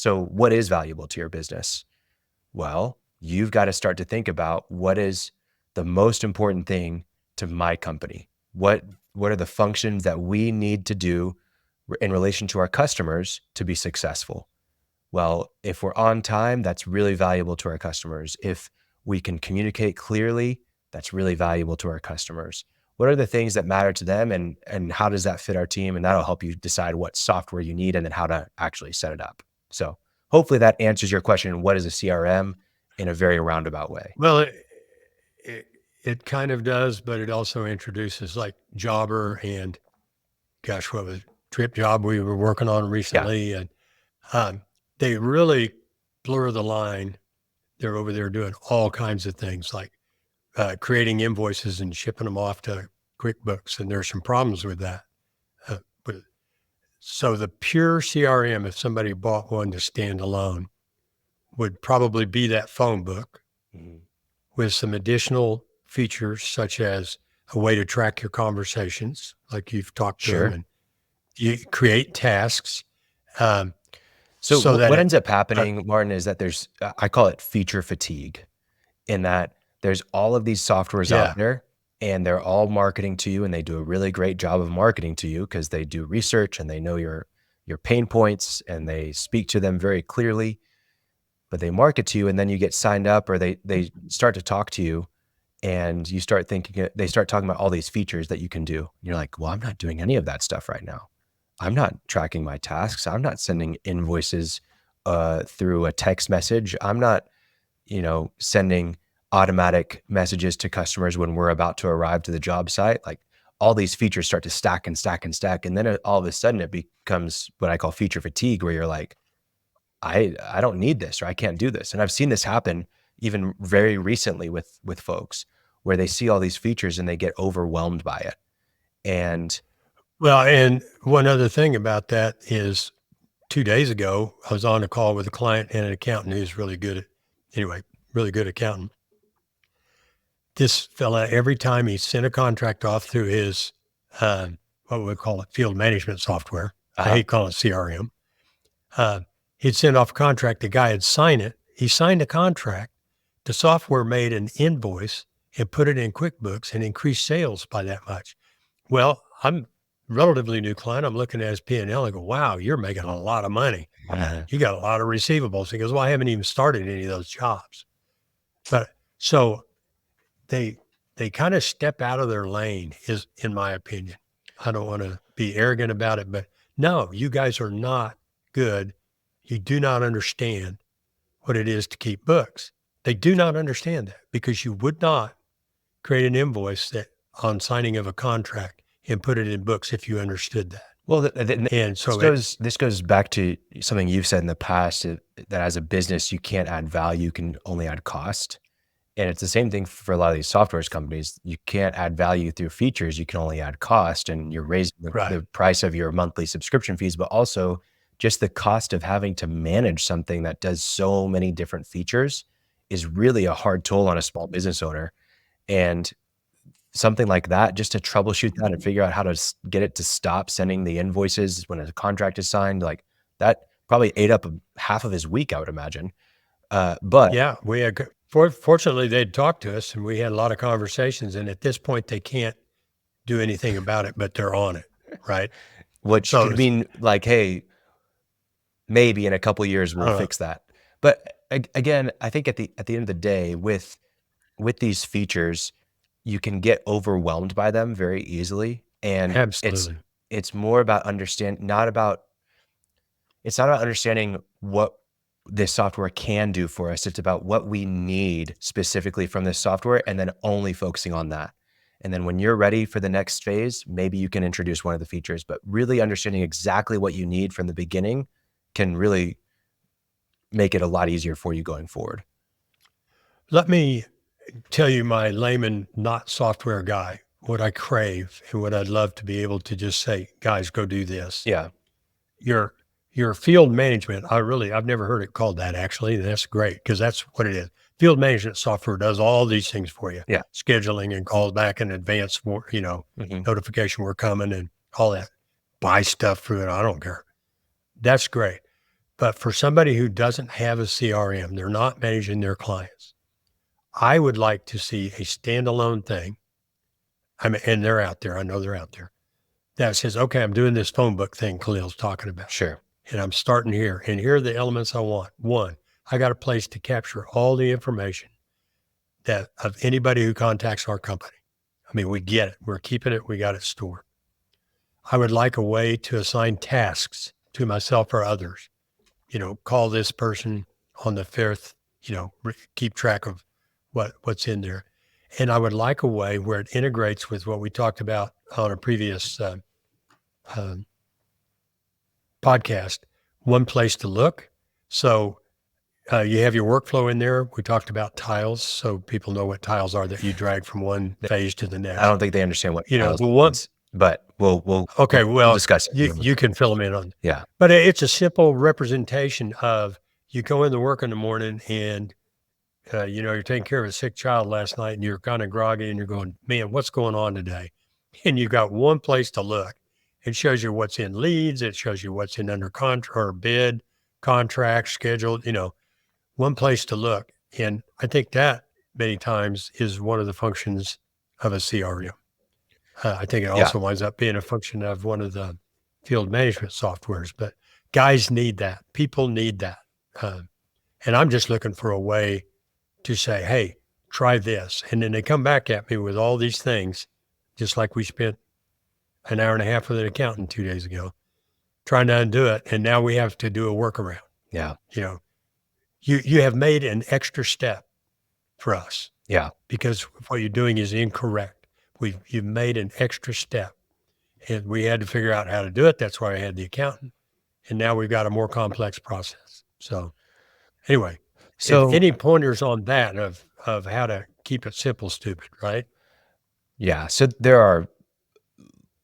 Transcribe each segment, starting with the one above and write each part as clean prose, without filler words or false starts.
So what is valuable to your business? Well, you've got to start to think about what is the most important thing to my company. What are the functions that we need to do in relation to our customers to be successful? Well, if we're on time, that's really valuable to our customers. If we can communicate clearly, that's really valuable to our customers. What are the things that matter to them, and how does that fit our team? And that'll help you decide what software you need and then how to actually set it up. So hopefully that answers your question, what is a CRM, in a very roundabout way. Well, it kind of does, but it also introduces like Jobber and gosh, what was it? Trip Job we were working on Yeah, recently, and they really blur the line. They're over there doing all kinds of things like creating invoices and shipping them off to QuickBooks, and there's some problems with that. But so the pure CRM, if somebody bought one to stand alone, would probably be that phone book mhm, with some additional features such as a way to track your conversations, like you've talked to them, sure. and you create tasks um, So so that what it. ends up Uh, happening, Martin, is that there's, I call it feature fatigue, in that there's all of these softwares out yeah, there and they're all marketing to you, and they do a really great job of marketing to you because they do research and they know your pain points and they speak to them very clearly, but they market to you, and then you get signed up, or they start to talk to you, and you start thinking, they start talking about all these features that you can do. You're like, well, I'm not doing any of that stuff right now. I'm not tracking my tasks. I'm not sending invoices through a text message. I'm not, sending automatic messages to customers when we're about to arrive to the job site. Like, all these features start to stack and stack and stack. And then all of a sudden it becomes what I call feature fatigue, where you're like, I don't need this, or I can't do this. And I've seen this happen even very recently with folks, where they see all these features and they get overwhelmed by it. And well, and one other thing about that is 2 days ago, I was on a call with a client and an accountant who's really good at, anyway, really good accountant. This fella, every time he sent a contract off through his, what we call it, field management software, I uh-huh. hate calling it CRM, uh, he'd send off a contract, the guy had signed it. He signed a contract. The software made an invoice and put it in QuickBooks and increased sales by that much. Well, I'm relatively new client. I'm looking at his P&L and go, wow, you're making a lot of money. Uh-huh. You got a lot of receivables. He goes, well, I haven't even started any of those jobs. But so they kind of step out of their lane, is in my opinion. I don't want to be arrogant about it, but no, you guys are not good. You do not understand what it is to keep books. They do not understand that, because you would not create an invoice that on signing of a contract and put it in books if you understood that. Well, And this so it, goes back to something you've said in the past, that as a business, you can't add value, you can only add cost. And it's the same thing for a lot of these software companies. You can't add value through features, you can only add cost, and you're raising right. the price of your monthly subscription fees, but also just the cost of having to manage something that does so many different features is really a hard toll on a small business owner. And something like that, just to troubleshoot that and figure out how to get it to stop sending the invoices when a contract is signed, like, that probably ate up half of his week, I would imagine. But Yeah, we had, fortunately, they'd talked to us and we had a lot of conversations. And at this point, they can't do anything about it, but they're on it. Right. which So could it's, mean like, hey, maybe in a couple of years I we'll don't know. fix that. But again, I think at the end of the day, with these features, you can get overwhelmed by them very easily, and Absolutely. it's more about it's not about understanding what this software can do for us. It's about what we need specifically from this software, and then only focusing on that. And then when you're ready for the next phase, maybe you can introduce one of the features, but really understanding exactly what you need from the beginning can really make it a lot easier for you going forward. Let me tell you, my layman, not software guy, what I crave and what I'd love to be able to just say, guys, go do this. Yeah. Your your field management, I've never heard it called that actually. That's great because that's what it is. Field management software does all these things for you. Yeah. Scheduling and calls back in advance for, Hmm. notification we're coming and all that. Buy stuff through it. I don't care. That's great. But for somebody who doesn't have a CRM, they're not managing their clients. I would like to see a standalone thing. I mean, and they're out there. I know they're out there. That says, okay, I'm doing this phone book thing Khalil's talking about. Sure. And I'm starting here. And here are the elements I want. One, I got a place to capture all the information that of anybody who contacts our company. I mean, we get it. We're keeping it. We got it stored. I would like a way to assign tasks to myself or others. Call this person on the 5th, keep track of what's in there. And I would like a way where it integrates with what we talked about on a previous podcast, one place to look. So you have your workflow in there. We talked about tiles, so people know what tiles are that you drag from one phase to the next. I don't think they understand what tiles the one. means, but we'll discuss it. You can fill them in on. Yeah. But it's a simple representation of you go into work in the morning and you're taking care of a sick child last night and you're kind of groggy and you're going, man, what's going on today? And you got one place to look. It shows you what's in leads. It shows you what's in under contract or bid, contract, scheduled, one place to look. And I think that many times is one of the functions of a CRM. I think it also winds up being a function of one of the field management softwares, but guys need that. People need that. And I'm just looking for a way to say, hey, try this. And then they come back at me with all these things, just like we spent an hour and a half with an accountant 2 days ago, trying to undo it. And now we have to do a workaround. Yeah. You have made an extra step for us. Yeah. Because what you're doing is incorrect. You've made an extra step. And we had to figure out how to do it. That's why I had the accountant. And now we've got a more complex process. So anyway, so any pointers on that of how to keep it simple, stupid, right? Yeah. So there are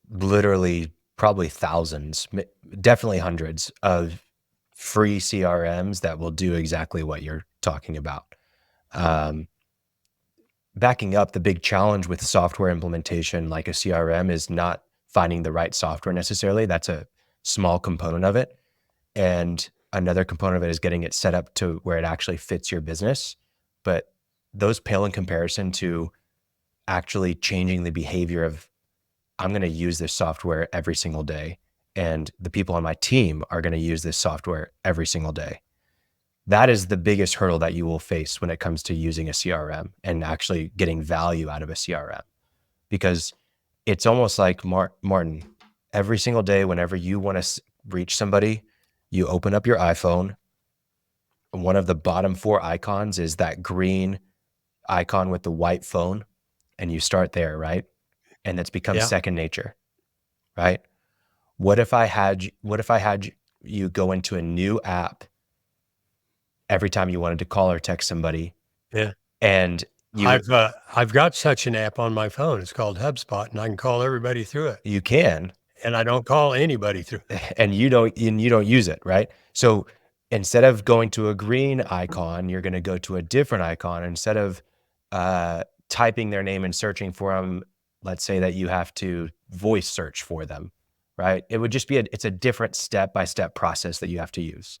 literally probably thousands, definitely hundreds of free CRMs that will do exactly what you're talking about. Backing up, the big challenge with software implementation like a CRM is not finding the right software necessarily. That's a small component of it. And another component of it is getting it set up to where it actually fits your business. But those pale in comparison to actually changing the behavior of, I'm going to use this software every single day, and the people on my team are going to use this software every single day. That is the biggest hurdle that you will face when it comes to using a CRM and actually getting value out of a CRM. Because it's almost like, Martin, every single day, whenever you want to reach somebody, you open up your iPhone. One of the bottom 4 icons is that green icon with the white phone, and you start there, right? And it's become second nature, right? What if I had you go into a new app every time you wanted to call or text somebody? Yeah. And I've got such an app on my phone. It's called HubSpot, and I can call everybody through it. You can. And I don't call anybody through it. And you don't use it, right? So instead of going to a green icon, you're going to go to a different icon. Instead of typing their name and searching for them, let's say that you have to voice search for them, right? It would just be it's a different step-by-step process that you have to use.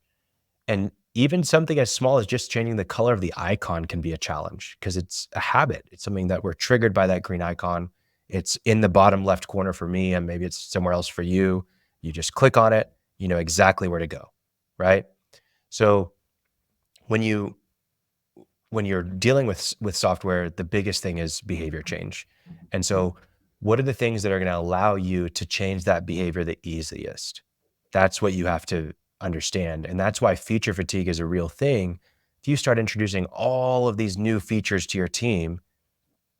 And even something as small as just changing the color of the icon can be a challenge because it's a habit. It's something that we're triggered by that green icon. It's in the bottom left corner for me, and maybe it's somewhere else for you. You just click on it, you know exactly where to go, right? So when you're dealing with software, the biggest thing is behavior change. And so what are the things that are going to allow you to change that behavior the easiest? That's what you have to understand. And that's why feature fatigue is a real thing. If you start introducing all of these new features to your team,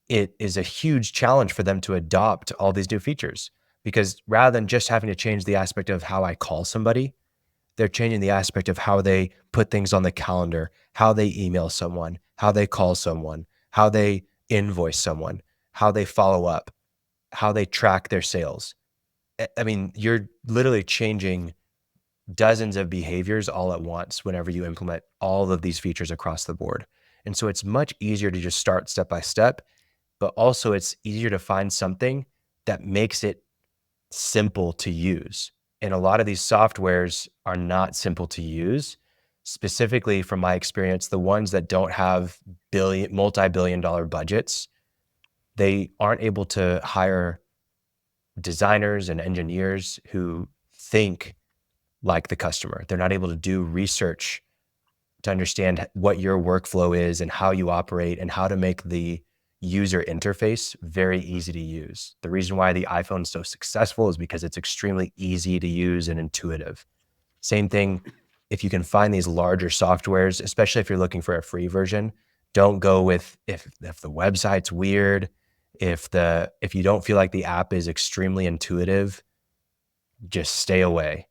it is a huge challenge for them to adopt all these new features, because rather than just having to change the aspect of how I call somebody, they're changing the aspect of how they put things on the calendar, how they email someone, how they call someone, how they invoice someone, how they follow up, how they track their sales. I mean, you're literally changing dozens of behaviors all at once whenever you implement all of these features across the board. And so it's much easier to just start step by step, but also it's easier to find something that makes it simple to use. And a lot of these softwares are not simple to use. Specifically, from my experience, the ones that don't have multi-billion-dollar budgets, they aren't able to hire designers and engineers who think like the customer. They're not able to do research to understand what your workflow is and how you operate and how to make the user interface very easy to use. The reason why the iPhone is so successful is because it's extremely easy to use and intuitive. Same thing, if you can find these larger softwares, especially if you're looking for a free version, don't go with if the website's weird, if you don't feel like the app is extremely intuitive, just stay away.